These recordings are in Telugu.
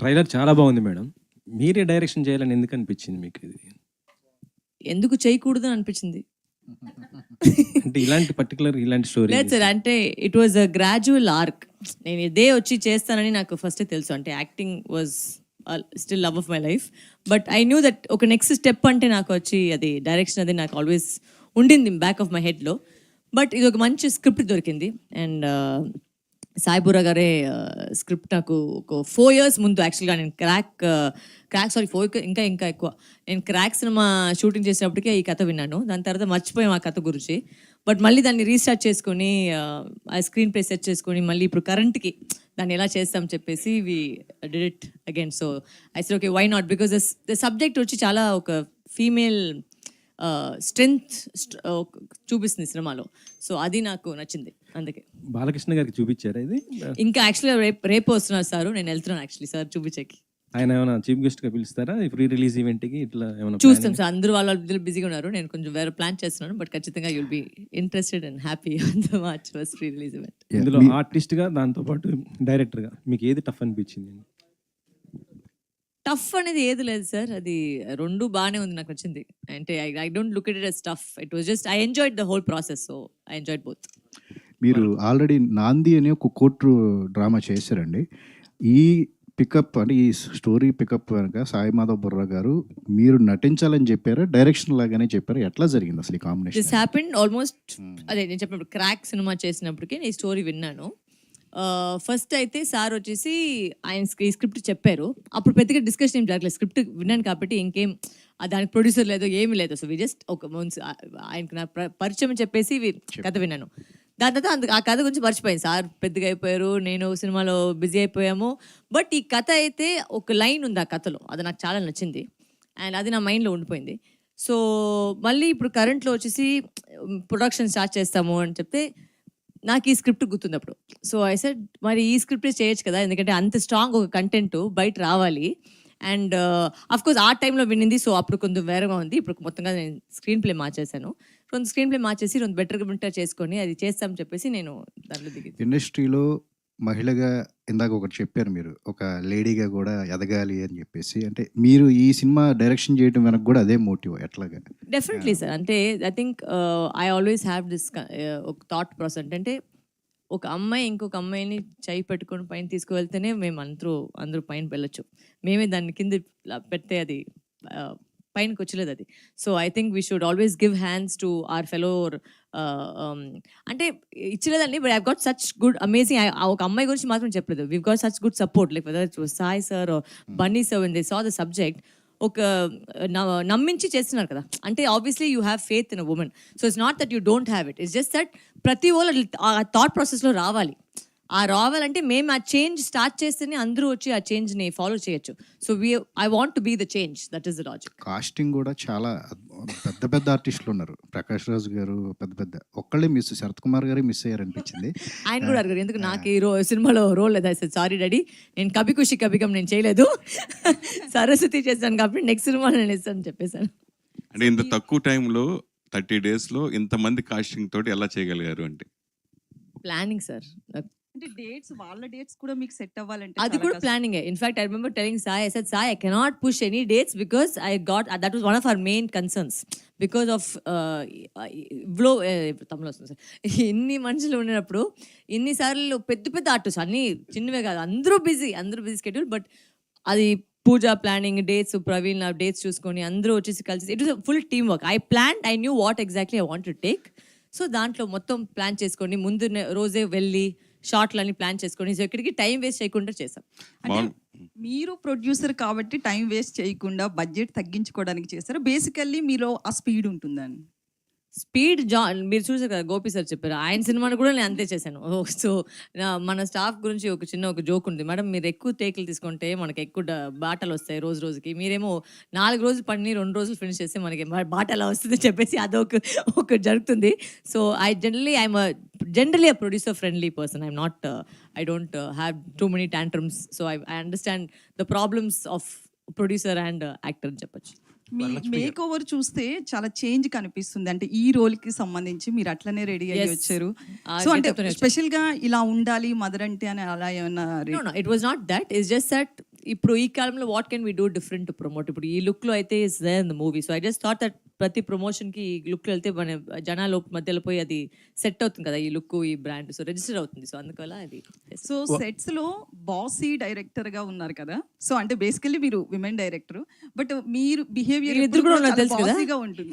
ట్రైలర్ చాలా బాగుంది మేడం. మీరే డైరెక్షన్ చేయాలని ఎందుకు అనిపించింది మీకు ఇది? ఎందుకు చేయకూడదు అని అనిపించింది. అంటే ఇలాంటి స్టోరీ లేదు సార్, అంటే it was a gradual arc. నేను ఇదే వచ్చి చేస్తానని నాకు ఫస్టే తెలుసు. అంటే acting was still love of my life, but I knew that ఒక నెక్స్ట్ స్టెప్ అంటే నాకు వచ్చి అది డైరెక్షన్, అది నాకు ఆల్వేస్ ఉండింది బ్యాక్ ఆఫ్ మై హెడ్లో. బట్ ఇది ఒక మంచి స్క్రిప్ట్ దొరికింది అండ్ సాయిబుర్రా గారే స్క్రిప్ట్ నాకు ఒక 4 years ముందు యాక్చువల్గా నేను క్రాక్ 4 ఇంకా ఎక్కువ నేను క్రాక్ సినిమా షూటింగ్ చేసినప్పటికే ఈ కథ విన్నాను. దాని తర్వాత మర్చిపోయాం ఆ కథ గురించి. బట్ మళ్ళీ దాన్ని రీస్టార్ట్ చేసుకొని ఆ స్క్రీన్ ప్లే సెట్ చేసుకొని మళ్ళీ ఇప్పుడు కరెంట్కి దాన్ని ఎలా చేస్తాం చెప్పేసి we did it again. So I said okay, why not, because the subject వచ్చి చాలా ఒక ఫీమేల్ స్ట్రెంగ్త్ చూపిస్తుంది సినిమాలో. సో అది నాకు నచ్చింది. అందుకే బాలకృష్ణ గారికి చూపించారా ఇది? ఇంకా యాక్చువల్గా రేపు వస్తున్నారు సార్, నేను వెళ్తున్నాను యాక్చువల్లీ సార్ చూపించేకి. ఆయన ఏమైనా చీఫ్ గెస్ట్ గా పిలుస్తారా ప్రీ రిలీజ్ ఈవెంట్ కి? ఇట్లా ఏమైనా చూస్తాం సార్, అందరూ వాళ్ళు బిజీగా ఉన్నారు, నేను కొంచెం వేరే ప్లాన్ చేస్తున్నాను. బట్ ఖచ్చితంగా you'll be interested and happy on the March first pre release event. ఇందులో ఆర్టిస్ట్ గా, దాంతో పాటు డైరెక్టర్ గా మీకు ఏది టఫ్ అనిపించింది? టఫ్ అనేది ఏది లేదు సార్, అది రెండు బాగానే ఉంది, నాకు నచ్చింది. అంటే I don't look it as tough, it was just I enjoyed the whole process. So I enjoyed both. మీరు ఆల్రెడీ నాంది అనే ఒక కోర్టు డ్రామా చేశారండి. ఈ పికప్ అంటే ఈ స్టోరీ పికప్ కనుక సాయి మాధవ్ బుర్రా గారు మీరు నటించాలని చెప్పారా, డైరెక్షన్ లాగానే చెప్పారా, ఎట్లా జరిగింది అసలు ఈ కాంబినేషన్? దిస్ హ్యాపెండ్ ఆల్మోస్ట్ అదే నేను చెప్పినప్పుడు క్రాక్ సినిమా చేసినప్పటికే నేను ఈ స్టోరీ విన్నాను. ఫస్ట్ అయితే సార్ వచ్చేసి ఆయన స్క్రిప్ట్ చెప్పారు. అప్పుడు పెద్దగా డిస్కషన్ ఏం జరగలేదు, స్క్రిప్ట్ విన్నాను కాబట్టి ఇంకేం దానికి ప్రొడ్యూసర్ లేదు ఏమీ లేదు. సో వి జస్ట్ ఒక ఆయనకు నా పరిచయం చెప్పేసి కథ విన్నాను. దాని తర్వాత ఆ కథ గురించి మర్చిపోయింది. సార్ పెద్దగా అయిపోయారు, నేను సినిమాలో బిజీ అయిపోయాము. బట్ ఈ కథ అయితే ఒక లైన్ ఉంది ఆ కథలో, అది నాకు చాలా నచ్చింది అండ్ అది నా మైండ్లో ఉండిపోయింది. సో మళ్ళీ ఇప్పుడు కరెంట్లో వచ్చేసి ప్రొడక్షన్ స్టార్ట్ చేస్తాము అని చెప్తే నాకు ఈ స్క్రిప్ట్ గుర్తుంది అప్పుడు. సో ఐ సెడ్ మరి ఈ స్క్రిప్టే చేయొచ్చు కదా, ఎందుకంటే అంత స్ట్రాంగ్ ఒక కంటెంట్ బయట రావాలి. అండ్ అఫ్కోర్స్ ఆ టైంలో వినింది, సో అప్పుడు కొంచెం వేరేగా ఉంది. ఇప్పుడు మొత్తంగా నేను స్క్రీన్ ప్లే మార్చేసాను, కొంచెం స్క్రీన్ ప్లే మార్చేసి కొంచెం బెటర్ చేసుకొని అది చేస్తామని చెప్పేసి నేను దాంట్లో దిగి. ఇండస్ట్రీలో మహిళగా ఇందాక ఒకటి చెప్పారు మీరు, ఒక లేడీగా కూడా ఎదగాలి అని చెప్పేసి. అంటే మీరు ఈ సినిమా డైరెక్షన్ చేయడం వెనక కూడా అదే మోటివ్ ఎట్లాగా? డెఫినెట్లీ సార్, అంటే I think I always have this ఒక థాట్ ప్రాసెస్. అంటే ఒక అమ్మాయి ఇంకొక అమ్మాయిని చేయి పెట్టుకొని పైన తీసుకువెళ్తేనే మేము అందరూ పైన వెళ్ళొచ్చు. మేమే దాన్ని కింద పెడితే అది పైనకి వచ్చలేదు అది. So I think we should always give hands to our fellow. అంటే ఇచ్చలేదండి, but I got such good amazing. ఒక అమ్మాయి గురించి మాత్రం చెప్పలేదు, we got such good support, like whether it was Sai sir Bunny sir when they saw the subject. ఒక నమ్మించి చేస్తున్నారు కదా, అంటే obviously you have faith in a women. So it's not that you don't have it, it's just that ప్రతి వాళ్ళు ఆ థాట్ ప్రాసెస్లో రావాలంటే మేము ఆ చేంజ్ స్టార్ట్ చేస్తేనే అందరూ వచ్చి ఆ చేంజ్ని ఫాలో చేయొచ్చు. So I want to be the change, that is the logic. Casting కూడా చాలా పెద్ద ఆర్టిస్టులు ఉన్నారు. ప్రకాష్ రాజ్ గారు పెద్ద ఒక్కళ్ళే మిస్, శరత్ కుమార్ గారే మిస్ అయ్యారు అనిపించింది. ఆయన కూడా అడిగారు ఎందుకు నాకు ఈ సినిమాలో రోల్ లేదా. సారీ డాడీ, నేను కభి ఖుషి కభి గమ్ నేను చేయలేదు, సరస్వతి చేశాను కాబట్టి నెక్స్ట్ సినిమా నేను ఇస్తాను చెప్పేశాను. అంటే ఇంత తక్కువ టైంలో 30 daysలో ఇంతమంది కాస్టింగ్ తోటి ఎలా చేయగలిగారు? అంటే ప్లానింగ్ సార్, అంటే డేట్స్, వాళ్ళ డేట్స్ కూడా మీకు సెట్ అవ్వాలంటే అది కూడా planning. In fact I remember telling Sai, I said Sai I cannot push any dates because I got that was one of our main concerns because of ఇవ్లో తమిళ వస్తుంది సార్. ఇన్ని మనుషులు ఉన్నప్పుడు ఇన్నిసార్లు పెద్ద ఆర్టిస్ట్ అన్ని చిన్నవే కాదు, అందరూ బిజీ స్కెడ్యూల్. బట్ అది పూజ ప్లానింగ్, డేట్స్, ప్రవీణ్ డేట్స్ చూసుకొని అందరూ వచ్చేసి కలిసి it was full team work. I knew what exactly I want to take. So దాంట్లో మొత్తం ప్లాన్ చేసుకొని ముందు రోజే వెళ్ళి షార్ట్లన్నీ ప్లాన్ చేసుకొని, సో ఎక్కడికి టైం వేస్ట్ చేయకుండా చేసాం. అంటే మీరు ప్రొడ్యూసర్ కాబట్టి టైం వేస్ట్ చేయకుండా బడ్జెట్ తగ్గించుకోవడానికి చేస్తారు. బేసికల్లీ మీలో ఆ స్పీడ్ ఉంటుందని. స్పీడ్ మీరు చూసారు కదా, గోపి సార్ చెప్పారు, ఆయన సినిమాను కూడా నేను అంతే చేశాను. సో మన స్టాఫ్ గురించి ఒక జోక్ ఉంది, మేడం మీరు ఎక్కువ టేకులు తీసుకుంటే మనకి ఎక్కువ బాటలు వస్తాయి రోజుకి, మీరేమో 4 రోజులు పని 2 రోజులు ఫినిష్ చేస్తే మనకి బాట ఎలా వస్తుంది చెప్పేసి అదొక జరుగుతుంది. So generally a producer friendly person. I don't have too many tantrums, so I understand the problems of producer and actor అని చెప్పొచ్చు. మీ మేక్ ఓవర్ చూస్తే చాలా చేంజ్ కనిపిస్తుంది. అంటే ఈ రోల్ కి సంబంధించి మీరు అట్లనే రెడీ అయ్యి వచ్చారు. సో అంటే స్పెషల్ గా ఇలా ఉండాలి మదర్ అంటే అని అలా ఏమన్నా? No, it was not that. It's just that ఇప్పుడు ఈ కాలంలో what can we do different to promote. ఇప్పుడు ఈ లుక్లో అయితే is there in the movie. So I just thought that ప్రతి ప్రమోషన్కి ఈ లుక్లో వెళ్తే మన జనాల మధ్యలో పోయి అది సెట్ అవుతుంది కదా, ఈ లుక్ ఈ బ్రాండ్. సో రిజిస్టర్ అవుతుంది. సో అందువల్ల అది. సో సెట్స్ లో బాసీ డైరెక్టర్ గా ఉన్నారు కదా, సో అంటే బేసికల్లీ మీరు విమెన్ డైరెక్టర్, బట్ మీరు బిహేవియర్ మీరిద్దరు కూడా ఉన్నారు తెలుసు కదా. బాసీగా ఉంటుంది.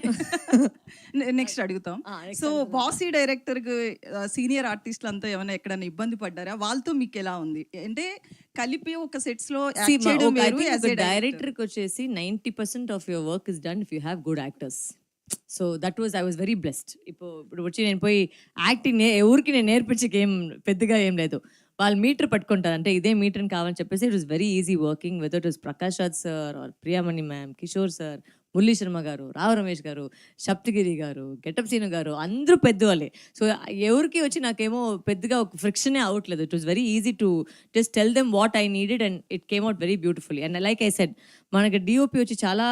నెక్స్ట్ అడుగుతాం. సో బాసీ డైరెక్టర్ సీనియర్ ఆర్టిస్టులు అంతా ఏమైనా ఎక్కడైనా ఇబ్బంది పడ్డారా? వాళ్ళతో మీకు ఎలా ఉంది? అంటే కలిపి ఒక సెట్స్ లో యాక్ట్ చేయడం వేరు, as a director. డైరెక్టర్కి వచ్చేసి 90% of your work is done if you have good actors. So that was I was very blessed. ఇప్పుడు వచ్చి నేను పోయి యాక్టింగ్ ఎవరికి నేను నేర్పించక ఏం పెద్దగా ఏం లేదు. వాళ్ళు మీటర్ పట్టుకుంటారు, అంటే ఇదే మీటర్ కావాలని చెప్పేసి it was very easy working. Whether it was Prakash Raj sir or Priyamani ma'am, Kishore sir, Murali Sharma garu, Rao Ramesh గారు, సప్తగిరి గారు, గెటప్ సీను గారు, అందరూ పెద్దవాళ్ళే. సో ఎవరికి వచ్చి నాకేమో పెద్దగా ఒక ఫ్రిక్షనే అవట్లేదు. It was very easy to just tell them what I needed and it came out very beautifully. And like I said, మనకి డిఓపి వచ్చి చాలా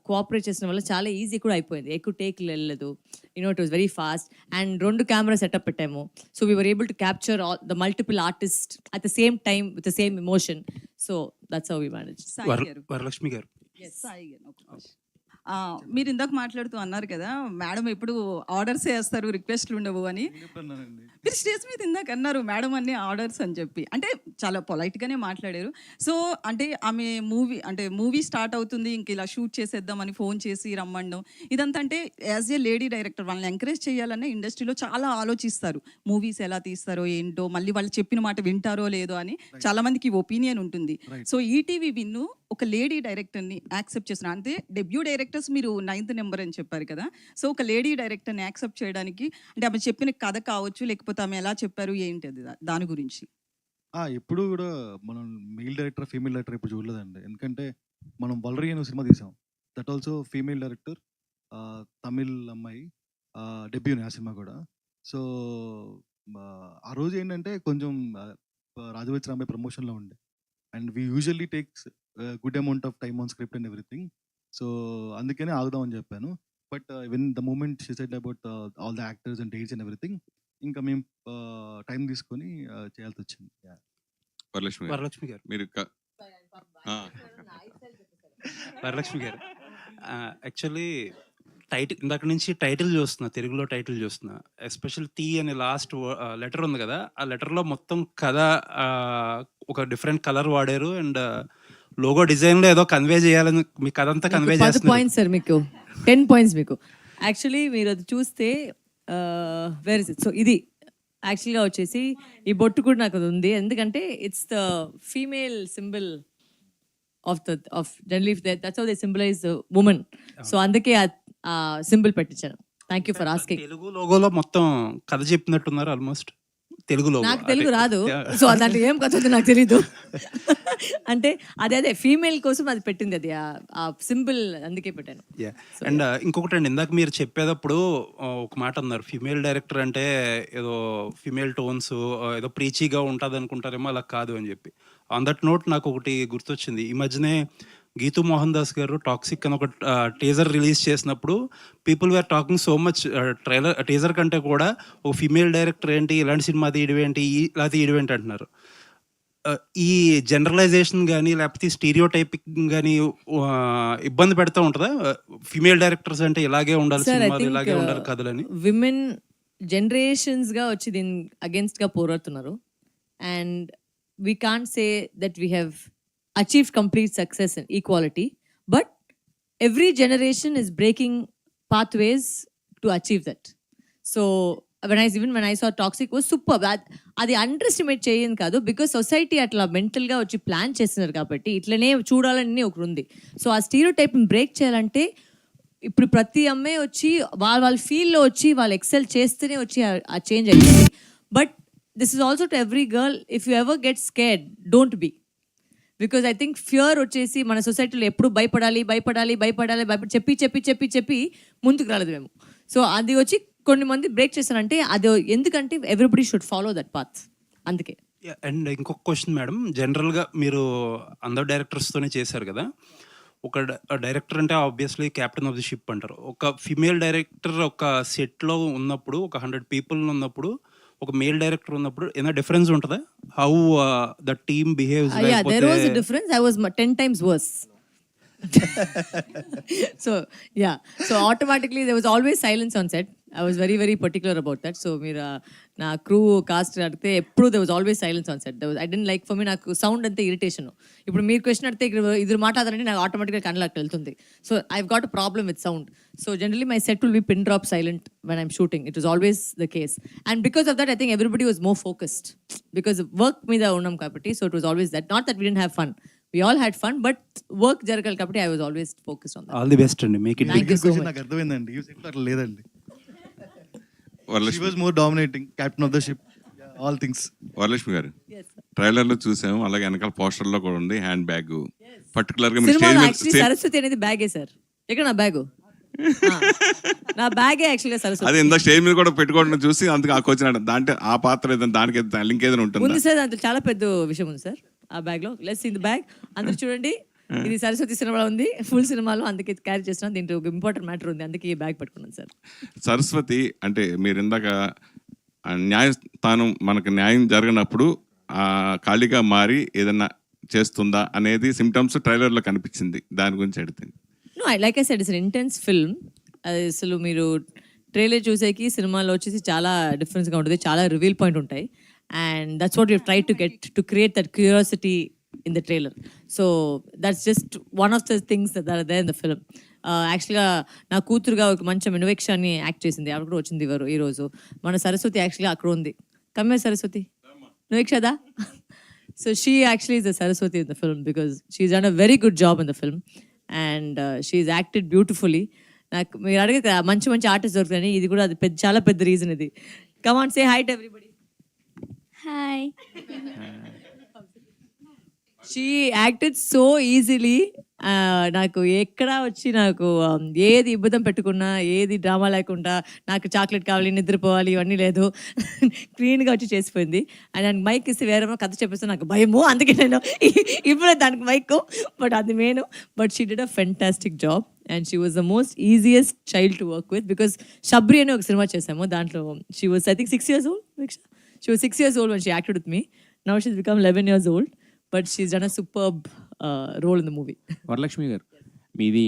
కోఆపరేట్ చేసిన వల్ల చాలా ఈజీ కూడా అయిపోయింది. ఎక్కువ టేక్లు వెళ్ళలేదు. It was very fast. And 2 camera setup పెట్టాము. So we were able to capture all the multiple artist at the same time with the same emotion. So that's how we manage. Sai garu, Varalakshmi గారు, సాయి గారు, ఒక నిమిషం. మీరు ఇందాక మాట్లాడుతూ అన్నారు కదా, మేడం ఎప్పుడు ఆర్డర్స్ వేస్తారు, రిక్వెస్ట్లు ఉండవు అని. మీరు స్టేజ్ మీద ఇందాక అన్నారు మేడం అన్ని ఆర్డర్స్ అని చెప్పి, అంటే చాలా పొలైట్గానే మాట్లాడారు. సో అంటే ఆమె మూవీ స్టార్ట్ అవుతుంది, ఇంక ఇలా షూట్ చేసేద్దామని ఫోన్ చేసి రమ్మండం ఇదంతా, అంటే యాజ్ ఏ లేడీ డైరెక్టర్ వాళ్ళని ఎంకరేజ్ చేయాలనే ఇండస్ట్రీలో చాలా ఆలోచిస్తారు. మూవీస్ ఎలా తీస్తారో ఏంటో, మళ్ళీ వాళ్ళు చెప్పిన మాట వింటారో లేదో అని చాలా మందికి ఒపీనియన్ ఉంటుంది. సో ఈటీవీ విన్ను ఒక లేడీ డైరెక్టర్ని యాక్సెప్ట్ చేస్తున్నారు. అంటే డెబ్యూ డైరెక్టర్స్ మీరు 9th నెంబర్ అని చెప్పారు కదా, సో ఒక లేడీ డైరెక్టర్ని యాక్సెప్ట్ చేయడానికి, అంటే ఆమె చెప్పిన కథ కావచ్చు, లేకపోతే ఆమె ఎలా చెప్పారు ఏంటి అది, దాని గురించి. ఎప్పుడు కూడా మనం మెయిల్ డైరెక్టర్ ఫీమేల్ డైరెక్టర్ ఇప్పుడు చూడలేదండి. ఎందుకంటే మనం వలరీ అనే సినిమా తీసాం, that also female director, Tamil అమ్మాయి, డెబ్యూనే ఆ సినిమా కూడా. సో ఆ రోజు ఏంటంటే కొంచెం రాజవచ్చి రాంబాయ్ ప్రమోషన్లో ఉండే, and we usually takes good amount of time on script and everything. So అందుకనే ఆగుదామని చెప్పాను. But when the moment she said about all the actors and dates and everything, ఇంకా మేము టైం తీసుకొని చేయాల్సి వచ్చింది. వరలక్ష్మి గారు మీరు వరలక్ష్మి గారు, యాక్చువల్లీ ఇందాక నుంచి టైటిల్ చూస్తున్నా, తెలుగులో టైటిల్ చూస్తున్నా. ఎస్పెషల్ టీ అనే లాస్ట్ లెటర్ ఉంది కదా, ఆ లెటర్లో మొత్తం కథ ఒక డిఫరెంట్ కలర్ వాడారు. అండ్ లోగో డిజైన్లో ఏదో కన్వే చేయాలని మీ కథ అంతా కన్వే 10 points సార్, మీకు 10 points మీకు. యాక్చువల్లీ మీరు అది చూస్తే వేర్ ఇస్ ఇట్. సో ఇది యాక్చువల్గా వచ్చేసి ఈ బొట్టు కూడా నాకు అది ఉంది, ఎందుకంటే it's the female symbol of generally that's how they symbolise women. So అందుకే ఆ సింబల్ పెట్టించాను. Thank you for asking. Telugu లోగోలో మొత్తం కథ చెప్పినట్టున్నారు ఆల్మోస్ట్. తెలుగు లోగో నాకు తెలుగు రాదు, సో దాంట్లో ఏం కథ నాకు తెలీదు. అంటే అదే ఫీమేల్ కోసం అది పెట్టింది, అది ఆ సింబల్, అందుకే పెట్టాను. అండ్ ఇంకొకటి అండి, ఇందాక మీరు చెప్పేటప్పుడు ఒక మాట అన్నారు, ఫీమేల్ డైరెక్టర్ అంటే ఏదో ఫీమేల్ టోన్స్ ఏదో ప్రీచీగా ఉంటుంది అనుకుంటారేమో, అలా కాదు అని చెప్పి. ఆన్ దట్ నోట్ నాకు ఒకటి గుర్తొచ్చింది. ఈ మధ్యనే గీతూ మోహన్ దాస్ గారు టాక్సిక్ అని ఒక టీజర్ రిలీజ్ చేసినప్పుడు people were talking so much, teaser కంటే కూడా ఒక ఫీమేల్ డైరెక్టర్ ఏంటి, ఇలాంటి సినిమా తీయడం ఏంటి, ఇలా తీయడం ఏంటి అంటున్నారు. ఈ జనరలైజేషన్ కానీ లేకపోతే స్టీరియో టైపింగ్ కానీ ఇబ్బంది పెడతా ఉంటుందా? ఫీమేల్ డైరెక్టర్స్ అంటే ఇలాగే ఉండాలి, సినిమాలు ఇలాగే ఉండాలి కథలని. విమెన్ జనరేషన్స్గా వచ్చి దీని అగేన్స్ట్గా పోరాడుతున్నారు. And we can't say that we have achieved complete success and equality, but every generation is breaking pathways to achieve that. So when I saw Toxic was superb. అది అండర్ఎస్టిమేట్ చేయను కాదు, బికాస్ సొసైటీ అట్లా మెంటల్గా వచ్చి ప్లాన్ చేస్తున్నారు కాబట్టి ఇట్లనే చూడాలని ఒకటి ఉంది. సో ఆ స్టీరియో టైప్ని బ్రేక్ చేయాలంటే ఇప్పుడు ప్రతి అమ్మాయి వచ్చి వాళ్ళ ఫీల్డ్లో వచ్చి వాళ్ళు ఎక్సెల్ చేస్తేనే వచ్చి ఆ చేంజ్ అయ్యింది. But this is also to every girl, if you ever get scared, don't be. Because I think fear వచ్చేసి మన సొసైటీలో ఎప్పుడు భయపడాలి చెప్పి చెప్పి చెప్పి చెప్పి ముందుకు రాలేదు మేము. సో అది వచ్చి కొన్ని మంది బ్రేక్ చేస్తారంటే అది ఎందుకంటే everybody should follow that path, అందుకే. అండ్ ఇంకొక క్వశ్చన్ మేడం, జనరల్గా మీరు అందరు డైరెక్టర్స్తోనే చేశారు కదా, ఒక డైరెక్టర్ అంటే obviously captain of the ship అంటారు. ఒక ఫీమేల్ డైరెక్టర్ ఒక సెట్లో ఉన్నప్పుడు, ఒక 100 people ఉన్నప్పుడు ఒక మేల్ డైరెక్టర్ ఉన్నప్పుడు ఏమైనా డిఫరెన్స్ ఉంటుందా? How the team behaves? Yeah, there was a difference. I was 10 times worse. So yeah, so automatically there was always silence on set. I was very very particular about that. So మీరు నా క్రూ కాస్ట్ అడిగితే ఎప్పుడు there was always silence on set. I didn't like, for me నాకు సౌండ్ అంతే ఇరిటేషన్. ఇప్పుడు మీరు క్వశ్చన్ అడిగితే ఇద్దరు మాట్లాడారంటే నాకు ఆటోమేటిక్గా కళ్ళకి వెళ్తుంది. So I got a problem with sound. So generally my set will be pin drop silent when I'm shooting. It was always the case. And because of that I think everybody was more focused because work మీద ఉన్నాం కాబట్టి. So it was always that. Not that we didn't have fun. We all had fun, but work జరగాలి కాబట్టి I was always focused on that. All the best అండి. Make it. Thank you so question much. నాకు అర్థమైందండి. యూ సెట్ అట్లా లేదండి. She Varalakshmi was more dominating, captain of the ship, all things. Varalakshmi garu, Yes, sir. ట్రైలర్లో చూసాము, అలాగే వెనకాల పోస్టర్లో కూడా ఉంది హ్యాండ్ బ్యాగ్. పర్టికులర్గా మీరు సినిమాలో స్టేజ్ యాక్చువల్లీ మీద సరస్వతి అనేది బ్యాగే సార్. ఎక్కడ నా బ్యాగు? నా బ్యాగే యాక్చువల్గా సరస్వతి. అదే ఇంత స్టేజ్ మీద కూడా పెట్టుకోవడం చూసి అందుకు ఆ క్వశ్చన్ దాంట్లో ఆ పాత్ర ఏదైనా దానికి లింక్ ఏదైనా ఉంది ఉంటుందా? సార్, దాంట్లో చాలా పెద్ద విషయం ఉంది సార్ ఆ బ్యాగ్ లో. Let's in the bag. అందరూ చూడండి, ఇది సరస్వతి సినిమాలో ఉంది, ఫుల్ సినిమాలో, అందుకే క్యారీ చేస్తున్నాను. దీంట్లో ఒక ఇంపార్టెంట్ మ్యాటర్ ఉంది, అందుకే ఈ బ్యాగ్ పట్టుకున్నాను సార్. సరస్వతి అంటే మీరు ఇందాక న్యాయస్థానం మనకు న్యాయం జరగనప్పుడు ఖాళీగా మారి ఏదన్నా చేస్తుందా అనేది సిమ్టమ్స్ ట్రైలర్లో కనిపించింది. దాని గురించి అడిగితే no, like I said it's intense film. అది అసలు మీరు ట్రైలర్ చూసేకి సినిమాలో వచ్చేసి చాలా డిఫరెన్స్గా ఉంటుంది, చాలా రివీల్ పాయింట్ ఉంటాయి. And that's what you try to get to create that curiosity in the trailer. So that's just one of the things that are there in the film. యాక్చువల్గా నా కూతురుగా ఒక మంచి ఇన్వెక్షన్ని యాక్ట్ చేసింది, ఆవిడ కూడా వచ్చింది ఈరోజు. మన సరస్వతి యాక్చువల్గా అక్కడ ఉంది. కమ్మే సరస్వతి, నువ్వేక్షదా? So she actually is the Saraswati in the film because she's done a very good job in the film and she's acted beautifully. నాకు మీరు అడిగితే మంచి మంచి ఆర్టిస్ట్ దొరుకుతాయని, ఇది కూడా అది చాలా పెద్ద రీజన్ ఇది. Come on, say high to everybody. Hi. She acted so easily. నాకు ఎక్కడ వచ్చి నాకు ఏది ఇబ్బంది పెట్టుకున్నా, ఏది డ్రామా లేకుండా, నాకు చాక్లెట్ కావాలి, నిద్రపోవాలి, ఇవన్నీ లేదు, క్లీన్గా వచ్చి చేసిపోయింది. అండ్ దానికి మైక్ ఇస్తే వేరేమో కథ చెప్పేస్తే నాకు భయము, అందుకే నేను ఇప్పుడు దానికి మైక్, బట్ అది main. But she did a fantastic job and she was the most easiest child to work with because Shabari అని ఒక సినిమా చేసాము, దాంట్లో she was I think 6 years old. She was 6 years old when she acted with me. Now she's become 11 years old. But she's done a superb role in the movie. Varalakshmi గారు, మీది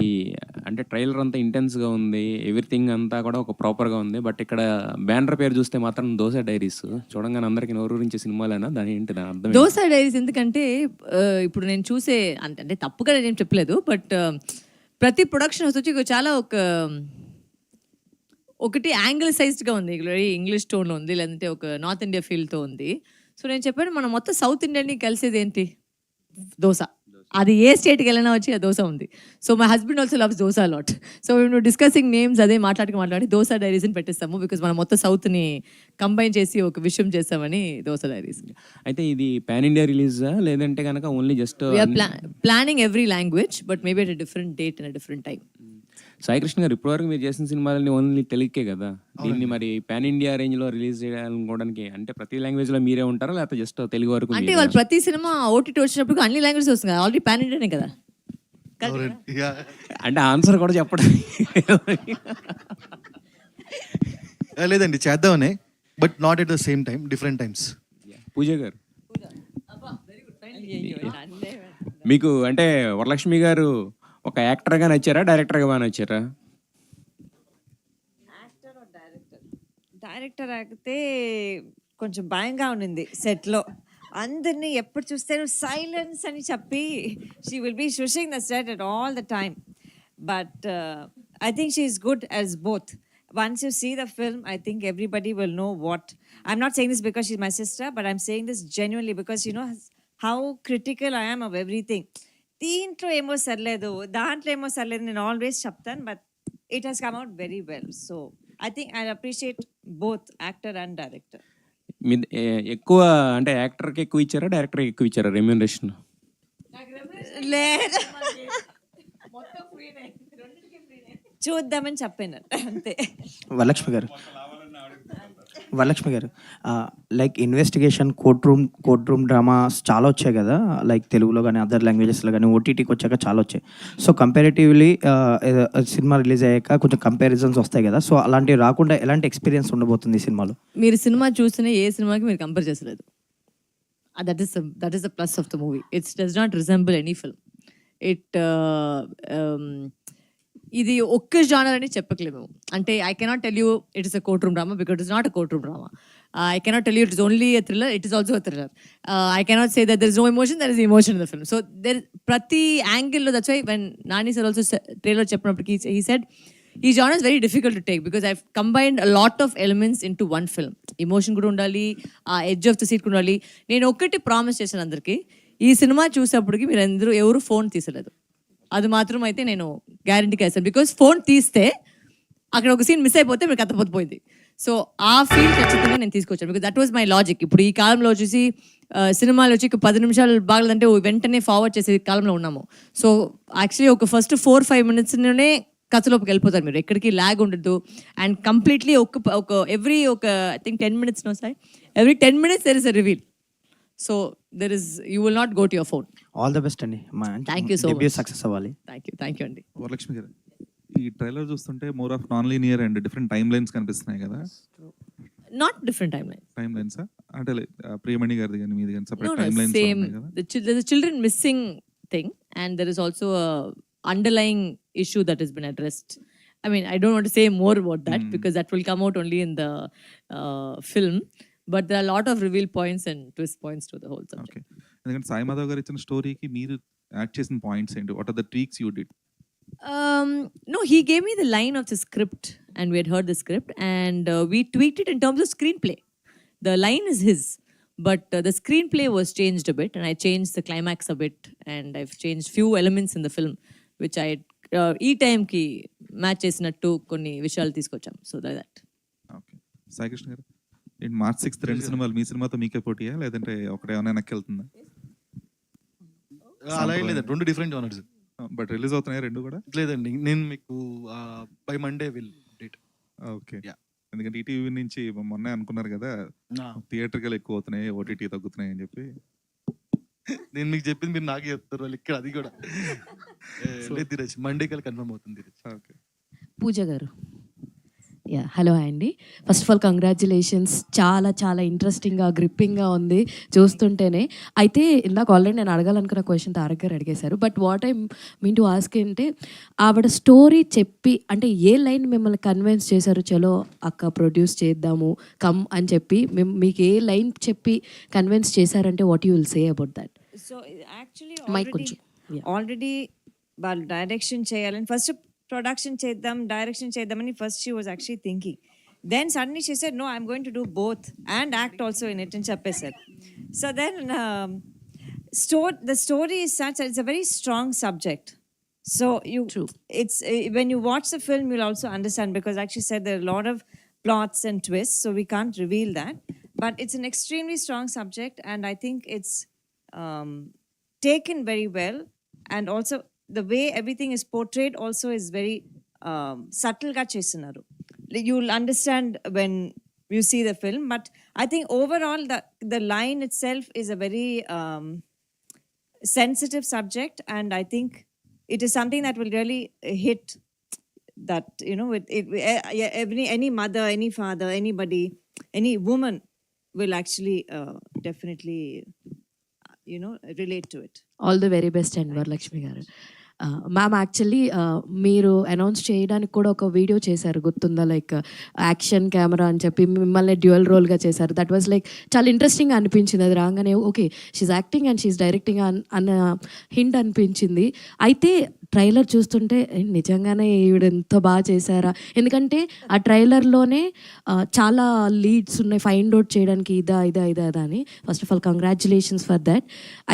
అంటే ట్రైలర్ అంతా ఇంటెన్స్గా ఉంది, ఎవ్రీథింగ్ అంతా కూడా ఒక ప్రాపర్గా ఉంది. బట్ ఇక్కడ బ్యానర్ పేరు చూస్తే మాత్రం దోశ డైరీస్ చూడంగానే అందరికీ నోరూరించే సినిమాలేనా? దాని ఏంటి దాని అర్థం? దోశ డైరీస్ ఎందుకంటే ఇప్పుడు నేను చూసే అంటే తప్పుగా నేను చెప్పలేదు, బట్ ప్రతి ప్రొడక్షన్ వచ్చి చాలా ఒకటి యాంగ్లిసైజ్డ్గా ఉంది, ఇంగ్లీష్ టోన్లో ఉంది, లేదంటే ఒక నార్త్ ఇండియా ఫీల్తో ఉంది. సో నేను చెప్పాను, మనం మొత్తం సౌత్ ఇండియన్ని కలిసేది ఏంటి? దోశ. అది ఏ స్టేట్కి వెళ్ళినా వచ్చి ఆ దోశ ఉంది. So my husband also loves dosa lot. So మేము డిస్కసింగ్ నేమ్స్ అదే మాట్లాడి దోశ డైరీస్ అని పెట్టేస్తాము బికాస్ మనం మొత్తం సౌత్ని కంబైన్ చేసి ఒక విషయం చేస్తామని దోశ డైరీస్. అయితే ఇది పాన్ ఇండియా రిలీజా లేదంటే కనుక only just planning every language but maybe at different date and different time. Saikrishna గారు, ఇప్పటివరకు మీరు చేసిన సినిమాలని ఓన్లీ తెలుగుకే కదా, దీన్ని మరి పాన్ ఇండియా రేంజ్లో రిలీజ్ చేయాలనుకోవడానికి అంటే ప్రతి లాంగ్వేజ్లో మీరే ఉంటారా లేకపోతే జస్ట్ తెలుగు వరకు? అంటే వాళ్ళు ప్రతి సినిమా ఓటీటీ వచ్చినప్పుడు అన్ని లాంగ్వేజెస్ వస్తుంది కదా, ఆల్రెడీ పాన్ ఇండియానే కదా. అంటే ఆన్సర్ కూడా చెప్పడం లేదండి, చేద్దామనే, but not at the same time, different times. Pooja garu, మీకు అంటే వరలక్ష్మి గారు ఒక యాక్టర్గా నచ్చారా, డైరెక్టర్గా బాగా నచ్చారా? డైరెక్టర్ అయితే కొంచెం భయంగా ఉండింది సెట్లో. అందరినీ ఎప్పుడు చూస్తే సైలెన్స్ అని చెప్పి she will be shushing the set at all the time. But I think she is good as both. Once you see the film, I think everybody will know what. I'm not saying this because she's my sister, but I'm saying this genuinely because you know how critical I am of everything. దీంట్లో ఏమో సర్లేదు, దాంట్లో ఏమో సర్లేదు, నేను ఆల్వేస్ చెప్తాను, but it has come out very well. So I think I appreciate both actor and director. మీ ఎక్కువ అంటే యాక్టర్కి ఎక్కువ ఇచ్చారా, డైరెక్టర్కి ఎక్కువ ఇచ్చారా రెమ్యూనరేషన్? లేదు, చూద్దామని చెప్పాను అంతే. వరలక్ష్మి గారు, వరలక్ష్మి గారు, like investigation court room dramas చాలా వచ్చాయి కదా, లైక్ తెలుగులో కానీ అదర్ లాంగ్వేజెస్లో కానీ ఓటీటీకి వచ్చాక చాలా వచ్చాయి. సో కంపారిటివ్లీ సినిమా రిలీజ్ అయ్యాక కొంచెం కంపారిజన్స్ వస్తాయి కదా, సో అలాంటివి రాకుండా ఎలాంటి ఎక్స్పీరియన్స్ ఉండబోతుంది ఈ సినిమాలో? మీరు సినిమా చూస్తేనే ఏ సినిమాకి మీరు కంపేర్ చేసలేదు. That is the plus of the movie. It's does not resemble any film. ఇది ఒక్క జానర్ అని చెప్పట్లేము. అంటే I cannot tell you it is a courtroom drama because it's not a courtroom drama. I cannot tell you it is only a thriller, it is also a thriller. I cannot say that there is no emotion, there is emotion in the film. So ప్రతి యాంగిల్లో, that's why when Nani sir also trailer చెప్పినప్పటికీ హీ సెడ్ ఈ genre is very difficult to take because I combined a lot of elements in to one film. Emotion కూడా ఉండాలి, ఆ ఎడ్జ్ ఆఫ్ ద సీట్ కూడా ఉండాలి. నేను ఒక్కటి ప్రామిస్ చేశాను అందరికీ, ఈ సినిమా చూసేప్పటికి మీరు అందరూ ఎవరు ఫోన్ తీసలేదు. అది మాత్రం అయితే నేను గ్యారంటీగా వేస్తాను. బికాస్ ఫోన్ తీస్తే అక్కడ ఒక సీన్ మిస్ అయిపోతే మీకు అర్థపోతుంది. సో ఆ ఫీల్ ఖచ్చితంగా నేను తీసుకొచ్చాను because that was my logic. ఇప్పుడు ఈ కాలంలో వచ్చేసి సినిమాలు వచ్చి 10 నిమిషాలు బాగలేదంటే వెంటనే ఫార్వర్డ్ చేసే కాలంలో ఉన్నాము. సో యాక్చువల్లీ ఒక ఫస్ట్ 4-5 మినిట్స్లోనే కథలోకి వెళ్ళిపోతారు మీరు, ఎక్కడికి ల్యాగ్ ఉండదు. And completely every I think 10 minutes every 10 minutes there is a reveal. So there is, you will not go to your phone. All the best అండి. Thank you so much. Success అవ్వాలి. Thank you అండి. వరలక్ష్మి గారు, ఈ ట్రైలర్ చూస్తుంటే more of non linear and different time lines కనిపిస్తున్నాయి కదా. Not different timelines. Time lines అంటే ప్రియమణి గారిది కానీ మీది కానీ No, separate no, time lines same. కదా. There's a children missing thing and there is also a underlying issue that has been addressed. I mean, I don't want to say more about that because that will come out only in the film. But there are a lot of reveal points and twist points to the whole subject. Okay, ఎందుకంటే సాయి మాధవ్ గారు ఇచ్చిన స్టోరీకి మీరు యాడ్ చేసిన పాయింట్స్ ఏంటి? What are the tricks you did? No, he gave me the line of the script and we had heard the script and we tweaked it in terms of screenplay. The line is his, but the screenplay was changed a bit and I changed the climax a bit and I've changed few elements in the film which I ఈ టైంకి మ్యాచ్ చేసినట్టు కొన్ని విషయాలు తీసుకొచ్చాం. So that. ఓకే, సాయికృష్ణ గారు, ఏంటి March 6th 2 సినిమాలు మీ సినిమాతో మీకే పోటీయా లేదంటే ఒకటే ఏమైనా వెనక్కి వెళ్తుందా? అలా ఏం లేదు, 2 డిఫరెంట్ జానర్స్. బట్ రిలీజ్ అవుతున్నాయి 2 కూడా? లేదండి, నేను మీకు by Monday will date. Okay, ఎందుకంటే ఈటీవీ నుంచి మొన్నే అనుకున్నారు కదా థియేటర్కి ఎక్కువ అవుతున్నాయి, ఓటీటీ తగ్గుతున్నాయి అని చెప్పి. నేను మీకు చెప్పింది మీరు నాకే చెప్తారు వాళ్ళు ఇక్కడ. అది కూడా లేదు ధీరజ్, మండే కల్లా కన్ఫర్మ్ అవుతుంది ధీరజ్. ఓకే, పూజ గారు. హలో అండి. First of all congratulations. చాలా చాలా ఇంట్రెస్టింగ్గా గ్రిప్పింగ్గా ఉంది చూస్తుంటేనే. అయితే ఇందాక ఆల్రెడీ నేను అడగాలనుకున్న క్వశ్చన్ తారక్ గారు అడిగేశారు. But what I mean to ask అంటే ఆవిడ స్టోరీ చెప్పి అంటే ఏ లైన్ మిమ్మల్ని కన్విన్స్ చేశారు చలో అక్క ప్రొడ్యూస్ చేద్దాము కమ్ అని చెప్పి మీకు ఏ లైన్ చెప్పి కన్విన్స్ చేశారంటే what you will say about that? So actually mic కొంచెం. ఆల్రెడీ వాళ్ళు డైరెక్షన్ చేయాలని ఫస్ట్ ప్రొడక్షన్ చేద్దాం డైరెక్షన్ చేద్దామని first she was actually thinking. Then suddenly she said no I'm going to do both and act also in it అని చెప్పేశారు. So then the story is such that it's a very strong subject. So it's when you watch the film you'll also understand because like she said there are a lot of plots and twists, so we can't reveal that. But it's an extremely strong subject and I think it's taken very well, and also the way everything is portrayed also is very subtle ga chestunaru. You'll understand when you see the film, but I think overall the line itself is a very sensitive subject and I think it is something that will really hit that, you know, with any mother, any father, anybody, any woman will actually definitely relate to it. All the very best and Varalakshmi garu. Ma'am actually మీరు అనౌన్స్ చేయడానికి కూడా ఒక వీడియో చేశారు గుర్తుందా, లైక్ యాక్షన్ కెమెరా అని చెప్పి మిమ్మల్ని డ్యూయల్ రోల్గా చేశారు. దట్ వాజ్ లైక్ చాలా ఇంట్రెస్టింగ్ అనిపించింది. అది రాగానే okay she acting and she directing అన్న హింట్ అనిపించింది. అయితే ట్రైలర్ చూస్తుంటే నిజంగానే ఈవిడ ఎంత బాగా చేశారా, ఎందుకంటే ఆ ట్రైలర్లోనే చాలా లీడ్స్ ఉన్నాయి ఫైండ్ అవుట్ చేయడానికి ఇదా అని. First of all congratulations for that.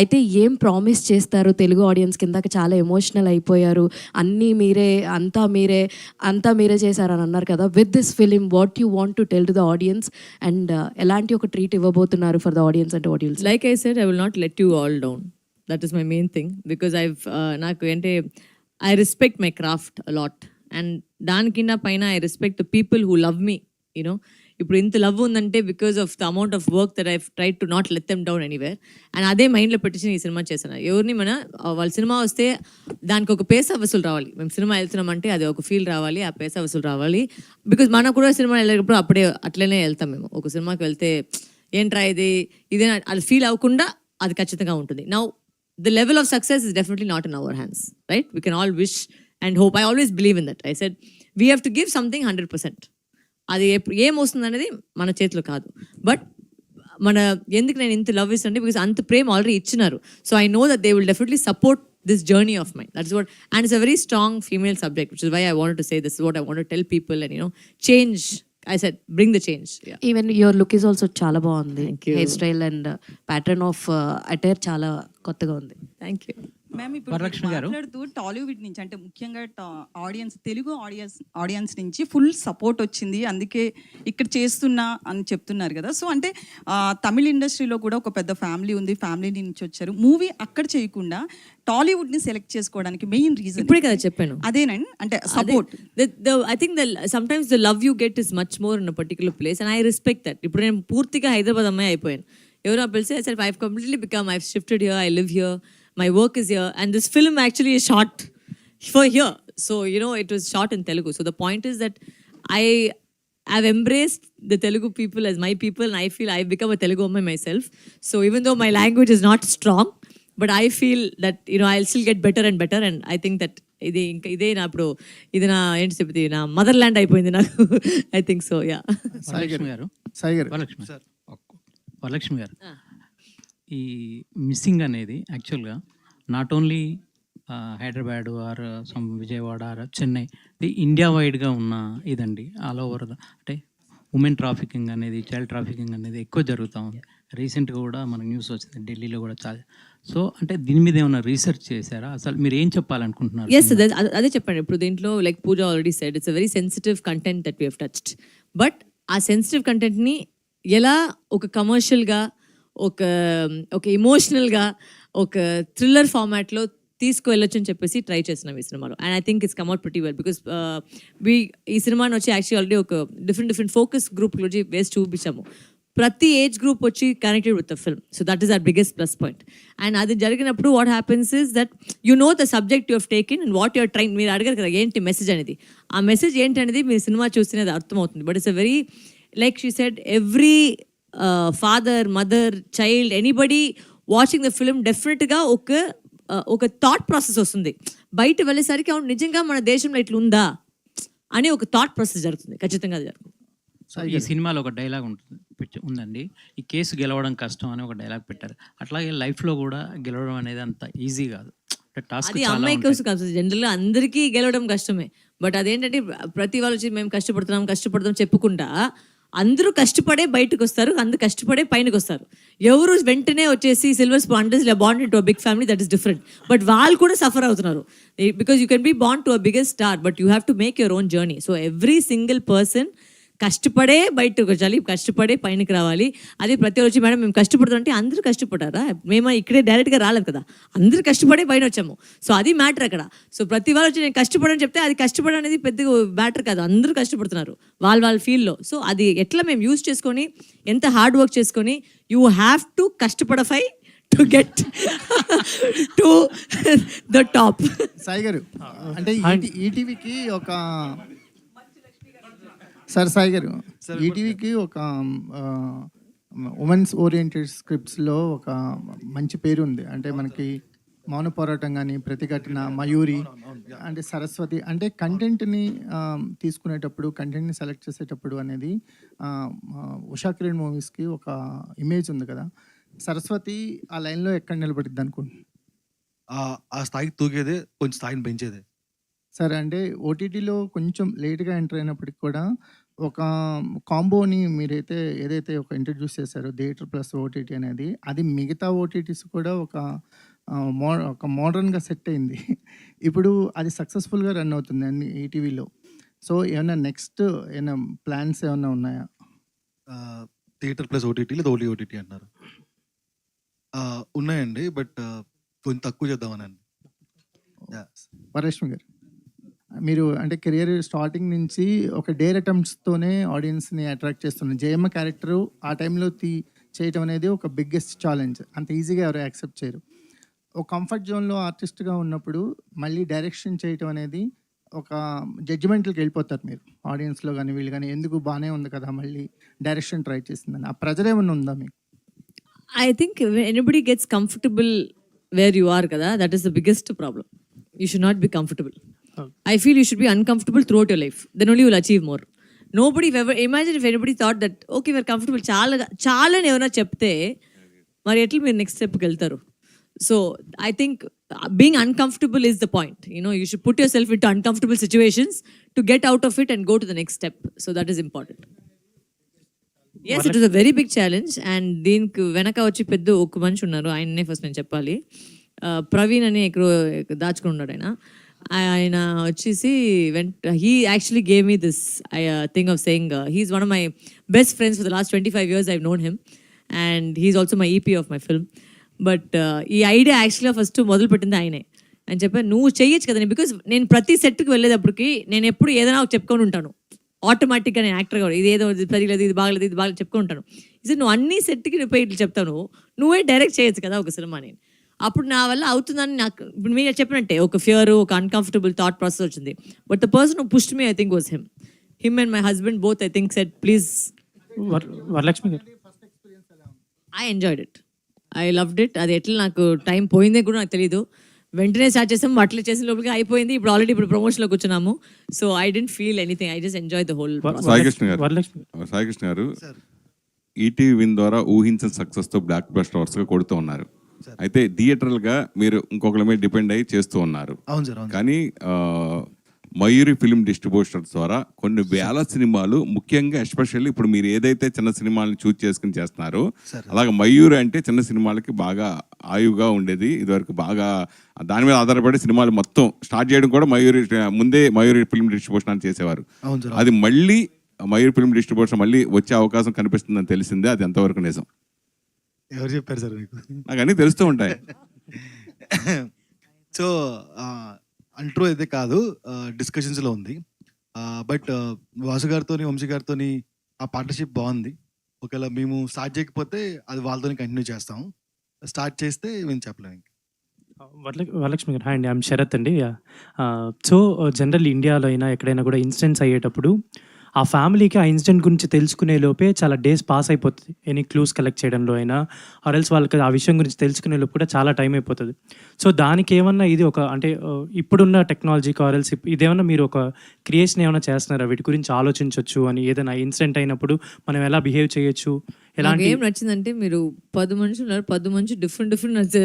అయితే ఏం ప్రామిస్ చేస్తారు తెలుగు ఆడియన్స్? కిందకి చాలా ఎమోషనల్ అయిపోయారు, అన్నీ మీరే అంతా మీరే చేశారని అన్నారు కదా. With this film what you want to tell to the audience and ఎలాంటి ఒక ట్రీట్ ఇవ్వబోతున్నారు ఫర్ ద ఆడియన్స్ అంటే what you will say? Like I said, I will not let you all down. That is my main thing because I respect my craft a lot and దానికన్నా పైన I respect the people who love me, you know. ఇప్పుడు ఇంత లవ్ ఉందంటే because of the amount of work that I try to not let them down anywhere. And అదే మైండ్లో పెట్టేసి ఈ సినిమా చేశాను. ఎవరిని వాళ్ళ సినిమా వస్తే దానికి ఒక పేసా వసూలు రావాలి. మేము సినిమా వెళ్తున్నామంటే అది ఒక ఫీల్ రావాలి, ఆ పేసా వసూలు రావాలి. బికాజ్ మనకు కూడా సినిమా వెళ్ళేటప్పుడు అప్పుడే అట్లనే వెళ్తాం మేము. ఒక సినిమాకి వెళ్తే ఏంట్రా ఇదే అది ఫీల్ అవ్వకుండా అది ఖచ్చితంగా ఉంటుంది. Now the level of success is definitely not in our hands, right? We can all wish and hope. I always believe in that. I said we have to give something 100%. అది ఏం వస్తుంది అనేది మన చేతిలో కాదు. బట్ ఎందుకు నేను ఇంత లవ్ ఇస్తానంటే బికాస్ అంత ప్రేమ ఆల్రెడీ ఇచ్చినారు. So I know that they will definitely support this journey of mine. That's what, and it's a very strong female subject, which is why I wanted to say this is what I want to tell people and change. I said bring the change. Yeah. Even your look is also చాలా బాగుంది. Thank you. Hair style and pattern of attire చాలా కొత్తగా ఉంది. Thank you. మ్యామ్ ఇప్పుడు మాట్లాడుతూ టాలీవుడ్ నుంచి అంటే ముఖ్యంగా తెలుగు ఆడియన్స్ నుంచి ఫుల్ సపోర్ట్ వచ్చింది, అందుకే ఇక్కడ చేస్తున్నా అని చెప్తున్నారు కదా. సో అంటే తమిళ ఇండస్ట్రీలో కూడా ఒక పెద్ద ఫ్యామిలీ ఉంది, ఫ్యామిలీ నుంచి వచ్చారు. మూవీ అక్కడ చేయకుండా టాలీవుడ్ని సెలెక్ట్ చేసుకోవడానికి మెయిన్ రీజన్ ఇప్పుడే కదా చెప్పాను. అదేనండి, అంటే support. I think sometimes the love you get is much more in a particular place, and I respect that. ఇప్పుడు నేను పూర్తిగా హైదరాబాద్ అమ్మాయి అయిపోయాను. ఎవరో పిలిచి I said I've completely become, I've shifted here, I live here, my work is here, and this film actually is shot for here. So it was shot in Telugu. So the point is that I've embraced the Telugu people as my people, and I feel I've become a Telugu woman myself. So even though my language is not strong, but I feel that I'll still get better and better, and I think that ఇదే నా ఇప్పుడు ఇది నా ఏంటి చెప్తే నా మదర్ ల్యాండ్ అయిపోయింది నాకు. I think so. Yeah. Varalakshmi garu, ఈ మిస్సింగ్ అనేది యాక్చువల్గా not only Hyderabad or some Vijayawada or Chennai, ఇది ఇండియా వైడ్గా ఉన్న ఇదండి. ఆల్ ఓవర్ అంటే ఉమెన్ ట్రాఫికింగ్ అనేది, చైల్డ్ ట్రాఫికింగ్ అనేది ఎక్కువ జరుగుతూ ఉంది. రీసెంట్గా కూడా మనకు న్యూస్ వచ్చింది, ఢిల్లీలో కూడా చాలా. సో అంటే దీని మీద ఏమైనా రీసెర్చ్ చేశారా? అసలు మీరు ఏం చెప్పాలనుకుంటున్నారు? ఎస్, అదే చెప్పండి. ఇప్పుడు దీంట్లో like Pooja already said it's a very sensitive content that we have touched. But ఆ సెన్సిటివ్ కంటెంట్ని ఎలా ఒక కమర్షియల్గా, ఒక ఎమోషనల్గా, ఒక థ్రిల్లర్ ఫార్మాట్లో తీసుకువెళ్ళొచ్చు అని చెప్పేసి ట్రై చేస్తున్నాం ఈ సినిమాలో. And I think it's come out pretty well because ఈ సినిమాని వచ్చి యాక్చువల్లీ ఆల్రెడీ ఒక డిఫరెంట్ ఫోకస్ గ్రూప్ వచ్చి వేసి చూపించాము. ప్రతి ఏజ్ గ్రూప్ వచ్చి connected with the film. So that is our biggest plus point. And అది జరిగినప్పుడు what happens is that the subject you have taken and what your train. మీరు అడగారు కదా ఏంటి మెసేజ్ అనేది, ఆ మెసేజ్ ఏంటి అనేది మీరు సినిమా చూస్తేనే అర్థమవుతుంది. But it's a very, like she said, every father, mother, child, anybody watching the film డెఫినెట్గా ఒక థాట్ ప్రాసెస్ వస్తుంది. బయట వెళ్ళేసరికి అవును నిజంగా మన దేశంలో ఇట్లా ఉందా అని ఒక థాట్ ప్రాసెస్ జరుగుతుంది. ఖచ్చితంగా అది జరుగుతుంది. ఈ సినిమాలో ఒక డైలాగ్ ఉందండి, ఈ కేసు గెలవడం కష్టం అని ఒక డైలాగ్ పెట్టారు. అట్లాగే లైఫ్లో కూడా గెలవడం అనేది అంత ఈజీ కాదు. అది అమ్మాయి కోసం కాదు, జనరల్గా అందరికీ గెలవడం కష్టమే. బట్ అదేంటంటే ప్రతి వాళ్ళు వచ్చి మేము కష్టపడుతున్నాం చెప్పుకుంటా అందరూ కష్టపడే బయటకు వస్తారు, అందరూ కష్టపడే పైనకి వస్తారు. ఎవరు వెంటనే వచ్చేసి సిల్వర్ స్పాన్ బాండ్ to a big family, that is different. But వాళ్ళు కూడా సఫర్ అవుతున్నారు బికాస్ యూ కెన్ బీ బాండ్ to a biggest star, but you have to make your own journey. So every single person కష్టపడే బయటకు వచ్చాలి, కష్టపడే పైనకి రావాలి. అదే ప్రతి వచ్చి మేడం మేము కష్టపడుతాం అంటే అందరూ కష్టపడ్డారా? మేము ఇక్కడే డైరెక్ట్గా రాలేదు కదా, అందరూ కష్టపడే పైన వచ్చాము. సో అది మ్యాటర్ అక్కడ. సో ప్రతి వాళ్ళు వచ్చి నేను కష్టపడని చెప్తే అది కష్టపడడం అనేది పెద్దగా మ్యాటర్ కాదు, అందరూ కష్టపడుతున్నారు వాళ్ళ ఫీల్డ్లో. సో అది ఎట్లా మేము యూజ్ చేసుకొని, ఎంత హార్డ్ వర్క్ చేసుకొని, యూ హ్యావ్ టు కష్టపడఫై to get to the top. Sai గారు, అంటే ఈటీవీకి ఒక సాయి గారు, ఈటీవీకి ఒక ఉమెన్స్ ఓరియంటెడ్ స్క్రిప్ట్స్లో ఒక మంచి పేరు ఉంది. అంటే మనకి మౌన పోరాటం కానీ, ప్రతిఘటన, మయూరి, అంటే సరస్వతి, అంటే కంటెంట్ని తీసుకునేటప్పుడు, కంటెంట్ని సెలెక్ట్ చేసేటప్పుడు అనేది ఉషా కిరణ్ మూవీస్కి ఒక ఇమేజ్ ఉంది కదా. సరస్వతి ఆ లైన్లో ఎక్కడ నిలబడిద్ది అనుకుంటున్నాను? ఆ స్థాయికి తూగేదే, కొంచెం స్థాయిని పెంచేదే. సరే, అంటే ఓటీటీలో కొంచెం లేట్గా ఎంటర్ అయినప్పటికి కూడా ఒక కాంబోని మీరైతే ఏదైతే ఒక ఇంట్రడ్యూస్ చేశారో, థియేటర్ ప్లస్ ఓటీటీ అనేది, అది మిగతా ఓటీటీస్ కూడా ఒక మోడర్న్గా సెట్ అయింది. ఇప్పుడు అది సక్సెస్ఫుల్గా రన్ అవుతుంది అన్ని ఈటీవీలో. సో ఏమైనా నెక్స్ట్ ఏమైనా ప్లాన్స్ ఏమైనా ఉన్నాయా? థియేటర్ ప్లస్ ఓటీటీ లేదా ఓన్లీ ఓటీటీ అంటున్నారు? ఉన్నాయండి, బట్ కొంచెం తక్కువ చేద్దామని. వరలక్ష్మి గారు, మీరు అంటే కెరియర్ స్టార్టింగ్ నుంచి ఒక డేర్ అటెంప్ట్స్తోనే ఆడియన్స్ని అట్రాక్ట్ చేస్తున్నారు. జయమ్మ క్యారెక్టరు ఆ టైంలో చేయటం అనేది ఒక బిగ్గెస్ట్ ఛాలెంజ్. అంత ఈజీగా ఎవరు యాక్సెప్ట్ చేయరు. ఒక కంఫర్ట్ జోన్లో ఆర్టిస్ట్గా ఉన్నప్పుడు మళ్ళీ డైరెక్షన్ చేయటం అనేది ఒక జడ్జిమెంట్లకి వెళ్ళిపోతారు మీరు ఆడియన్స్లో కానీ వీళ్ళు కానీ, ఎందుకు బాగానే ఉంది కదా మళ్ళీ డైరెక్షన్ ట్రై చేసిందని. ఆ ప్రెజర్ ఏమన్నా ఉందా మీకు? I think when anybody gets comfortable where you are, kada, that is the biggest problem. You should not be comfortable. I feel you should be uncomfortable throughout your life. Then only you will achieve more. Nobody ever imagine if anybody thought that okay we're comfortable చాలా అని ఎవరైనా చెప్తే మరి ఎట్లా మీరు నెక్స్ట్ స్టెప్కి వెళ్తారు? So I think being uncomfortable is the point. You know, you should put yourself into uncomfortable situations to get out of it and go to the next step. So that is important. Yes, it was a very big challenge. And దీనికి వెనక వచ్చి పెద్ద ఒక మనిషి ఉన్నారు, ఆయన్నే ఫస్ట్ నేను చెప్పాలి. ప్రవీణ్ అని ఎక్కడో దాచుకుని ఉన్నాడు ఆయన వచ్చేసి he actually gave me this thing of saying he's one of my best friends for the last 25 years I've known him, and he's also my EP of my film. But ఈ ఐడియా యాక్చువల్గా ఫస్ట్ మొదలు పెట్టింది ఆయనే అని చెప్పాను. నువ్వు చేయొచ్చు కదా, బికాజ్ నేను ప్రతి సెట్కి వెళ్ళేటప్పటికి నేను ఎప్పుడు ఏదైనా చెప్పుకొని ఉంటాను ఆటోమేటిక్గా. నేను యాక్టర్ కూడా ఇది ఏదో సరిగలేదు, ఇది బాగలేదు చెప్పుకొని ఉంటాను. ఇది నువ్వు అన్ని సెట్కి నువ్వు ఇట్లా చెప్తాను, నువ్వే డైరెక్ట్ చేయొచ్చు కదా ఒక సినిమా. నేను అప్పుడు నా వల్ల అవుతుందని నాకు ఇప్పుడు మీరు చెప్పినట్టే ఒక ఫియర్, ఒక అన్కంఫర్టబుల్ థాట్ ప్రాసెస్ వచ్చింది. But the person who pushed me I think was him and my husband both I think said please. Varalakshmi గారు, I enjoyed it, I loved it. అది ఎట్లా నాకు టైం పోయిందే కూడా నాకు తెలీదు. వెంటనే స్టార్ట్ చేసాం, అట్లా చేసిన లోపలికి అయిపోయింది. ఇప్పుడు ప్రమోషన్లో కూర్చున్నాము. So I didn't feel anything, I just enjoy the whole. Saikrishna గారు ఈటీవీ విన్ ద్వారా ఊహించిన సక్సెస్తో బ్లాక్ బస్టర్ వర్స్గా కొడుతూ ఉన్నారు. అయితే థియేటర్గా మీరు ఇంకొకరి మీద డిపెండ్ అయ్యి చేస్తూ ఉన్నారు. కానీ మయూరి ఫిల్మ్ డిస్ట్రిబ్యూటర్స్ ద్వారా కొన్ని వేల సినిమాలు, ముఖ్యంగా ఎస్పెషల్లీ ఇప్పుడు మీరు ఏదైతే చిన్న సినిమాలను చూస్ చేసుకుని చేస్తున్నారో అలాగే మయూరి అంటే చిన్న సినిమాలకి బాగా ఆయువుగా ఉండేది. ఇదివరకు బాగా దాని మీద ఆధారపడి సినిమాలు మొత్తం స్టార్ట్ చేయడం కూడా ముందే మయూరి ఫిల్మ్ డిస్ట్రిబ్యూషన్ అని చేసేవారు. అది మళ్ళీ మయూరి ఫిల్మ్ డిస్ట్రిబ్యూషన్ మళ్ళీ వచ్చే అవకాశం కనిపిస్తుందని తెలిసిందే, అది ఎంతవరకు నిజం? ఎవరు చెప్పారు సార్ మీకు? నాకు అన్నీ తెలుస్తూ ఉంటాయి. సో అంట్రూ అయితే కాదు, డిస్కషన్స్లో ఉంది. బట్ వాసు గారితో, వంశీ గారితో ఆ పార్ట్నర్షిప్ బాగుంది. ఒకవేళ మేము స్టార్ట్ చేయకపోతే అది వాళ్ళతో కంటిన్యూ చేస్తాము, స్టార్ట్ చేస్తే మేము చెప్పలేము. వరలక్ష్మి గారు, హాయ్ అండి, ఐఎమ్ శరత్ అండి. సో జనరల్ ఇండియాలో అయినా ఎక్కడైనా కూడా ఇన్సిడెంట్స్ అయ్యేటప్పుడు ఆ ఫ్యామిలీకి ఆ ఇన్సిడెంట్ గురించి తెలుసుకునే లోపే చాలా డేస్ పాస్ అయిపోతుంది. ఎనీ క్లూస్ కలెక్ట్ చేయడంలో అయినా ఆర్ఎల్స్ వాళ్ళకి ఆ విషయం గురించి తెలుసుకునే లోపు కూడా చాలా టైం అయిపోతుంది. సో దానికి ఏమన్నా ఇది ఒక అంటే ఇప్పుడున్న టెక్నాలజీకి ఆర్ఎల్స్ ఇదేమన్నా మీరు ఒక క్రియేషన్ ఏమైనా చేస్తున్నారా వీటి గురించి ఆలోచించవచ్చు అని? ఏదైనా ఇన్సిడెంట్ అయినప్పుడు మనం ఎలా బిహేవ్ చేయొచ్చు? నాకు ఏం నచ్చిందంటే మీరు 10 మనుషులు ఉన్నారు, 10 మంది డిఫరెంట్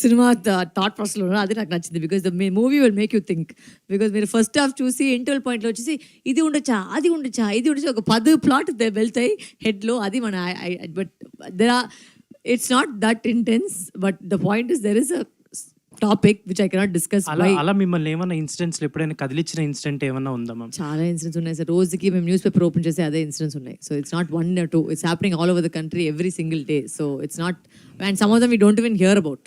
సినిమా థాట్ ప్రాసెస్లో ఉన్నారు. అది నాకు నచ్చింది. Because the movie will make you think. Because మీరు ఫస్ట్ హాఫ్ చూసి ఇంటర్వల్ పాయింట్లో వచ్చేసి ఇది ఉండొచ్చా, అది ఉండొచ్చా, ఇది ఉండొచ్చా, ఒక 10 ప్లాట్ వెళ్తాయి హెడ్లో. అది మన but it's not that intense. But the point is there is a topic which I cannot discuss. అలా మిమ్మల్ని ఏమైనా ఇన్సిడెంట్స్ ఎప్పుడైనా కదిలించిన ఇన్సిడెంట్ ఏమన్నా ఉందా? చాలా ఇన్సిడెంట్స్ ఉన్నాయి సార్. రోజుకి మేము న్యూస్ పేపర్ ఓపెన్ చేసి అదే ఇన్సిడెంట్స్ ఉన్నాయి. So it's not 1 or 2, it's happening all over the country every single day. So it's not, and some of them we don't even hear about.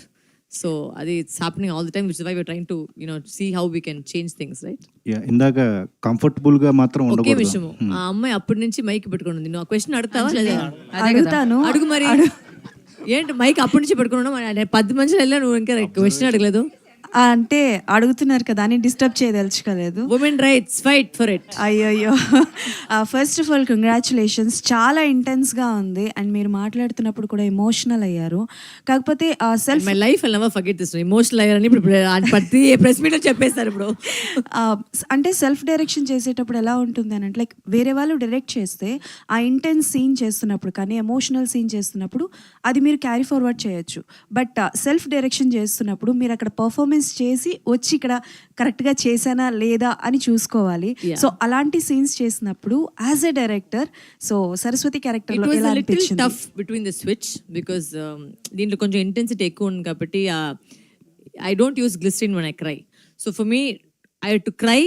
So అది it's happening all the time, which is why we are trying to see how we can change things, right? ఇందాక కంఫర్టబుల్గా మాత్రం ఉండకూడదు. ఒకే విషయం, ఆ అమ్మాయి అప్పటి నుంచి మైక్ పెట్టుకుని ఉంది. నువ్వు ఆ క్వశ్చన్ అడుగుతావా లేదా? అడుగుతాను. అడుగు మరి. ఏంటి మైక్ అప్పటి నుంచి పెట్టుకున్నావు? 10 మనుషులు వెళ్ళా, నువ్వు ఇంకా క్వశ్చన్ అడగలేదు. అంటే అడుగుతున్నారు కదా అని డిస్టర్బ్ చేయదలుచుకోలేదు. Women rights, fight for it. అయ్యో, ఫస్ట్ ఆఫ్ ఆల్ కంగ్రాచులేషన్స్. చాలా ఇంటెన్స్గా ఉంది అండ్ మీరు మాట్లాడుతున్నప్పుడు కూడా ఎమోషనల్ అయ్యారు. కాకపోతే self my life I never forget this. Emotional అయ్యారని ఇప్పుడు ప్రతి ప్రెస్ మీట్లో చెప్పేస్తారు. ఇప్పుడు అంటే సెల్ఫ్ డైరెక్షన్ చేసేటప్పుడు ఎలా ఉంటుంది అని అంటే, లైక్ వేరే వాళ్ళు డైరెక్ట్ చేస్తే ఆ ఇంటెన్స్ సీన్ చేస్తున్నప్పుడు కానీ ఎమోషనల్ సీన్ చేస్తున్నప్పుడు అది మీరు క్యారీ ఫార్వర్డ్ చేయొచ్చు. బట్ సెల్ఫ్ డైరెక్షన్ చేస్తున్నప్పుడు మీరు అక్కడ పర్ఫార్మెన్స్ చేసి వచ్చి ఇక్కడ కరెక్ట్గా చేశానా లేదా అని చూసుకోవాలి. సో అలాంటి సీన్స్ చేసినప్పుడు as a director, so Saraswati క్యారెక్టర్లో ఎలా అనిపించింది? Tough between the switch because దీంట్లో కొంచెం ఇంటెన్సిటీ ఎక్కువ ఉంది కాబట్టి I don't use glycerine when I cry. So for me, I had to cry,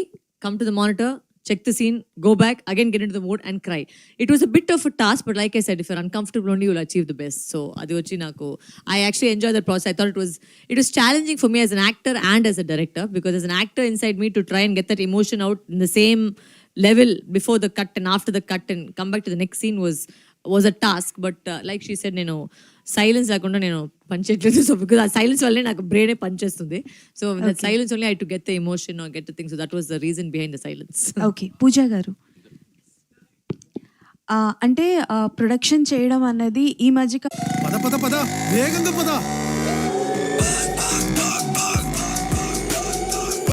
come to the monitor, check the scene, go back, again get into the mode and cry. It was a bit of a task, but like I said, if you're uncomfortable only, you'll achieve the best. So adi vachi naku, I actually enjoyed the process. I thought it was challenging for me as an actor and as a director, because as an actor inside me to try and get that emotion out in the same level before the cut and after the cut and come back to the next scene was a task. But like she said, నేను సైలెన్స్ లేకుండా నేను పనిచేయట్లేదు. సో బికాజ్ ఆ సైలెన్స్ వల్లే నాకు బ్రెయినే పనిచేస్తుంది. So that silence only I to get the emotion or get the thing. So that was the reason behind the silence. Okay, Pooja గారు, అంటే ప్రొడక్షన్ చేయడం అన్నది ఈ మధ్య పద పద పద వేగంగా పద